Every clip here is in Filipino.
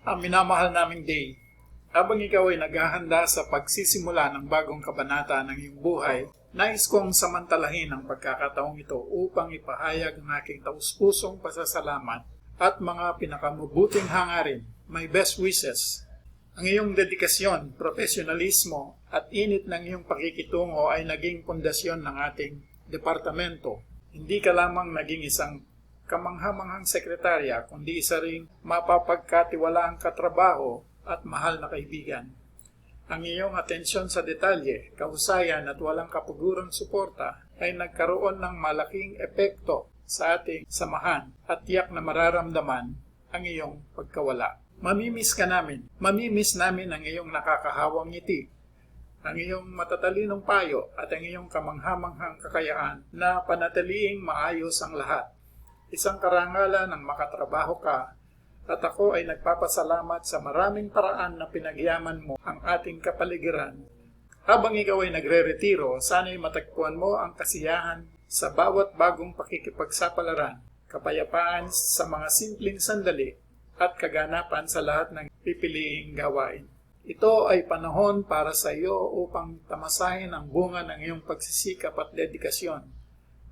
Minamahal naming Day, habang ikaw ay naghahanda sa pagsisimula ng bagong kabanata ng iyong buhay, nais kong samantalahin ang pagkakataong ito upang ipahayag ang aking taus-pusong pasasalamat at mga pinakamubuting hangarin, my best wishes. Ang iyong dedikasyon, profesionalismo at init ng iyong pakikitungo ay naging pundasyon ng ating departamento. Hindi ka lamang naging isang kamanghamanghang sekretarya, kundi isa ring mapapagkatiwalaang katrabaho at mahal na kaibigan. Ang iyong atensyon sa detalye, kahusayan at walang kapugurang suporta ay nagkaroon ng malaking epekto sa ating samahan at tiyak na mararamdaman ang iyong pagkawala. Mamimiss ka namin. Mamimiss namin ang iyong nakakahawang ngiti, ang iyong matatalinong payo at ang iyong kamanghamanghang kakayahan na panatiliing maayos ang lahat. Isang karangalan ng makatrabaho ka at ako ay nagpapasalamat sa maraming paraan na pinagyaman mo ang ating kapaligiran. Habang ikaw ay nagre-retiro, sana'y matagpuan mo ang kasiyahan sa bawat bagong pakikipagsapalaran, kapayapaan sa mga simpleng sandali at kaganapan sa lahat ng pipiliing gawain. Ito ay panahon para sa iyo upang tamasahin ang bunga ng iyong pagsisikap at dedikasyon.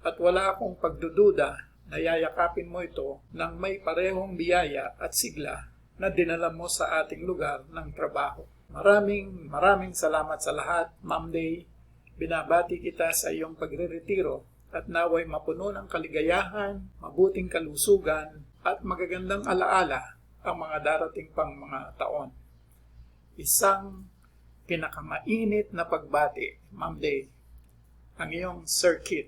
At wala akong pagdududa na yayakapin mo ito ng may parehong biyaya at sigla na dinala mo sa ating lugar ng trabaho. Maraming salamat sa lahat, Ma'am Day. Binabati kita sa iyong pagre-retiro at naway mapuno ng kaligayahan, mabuting kalusugan at magagandang alaala ang mga darating pang mga taon. Isang pinakamainit na pagbati, Ma'am Day, ang iyong Sir Kit.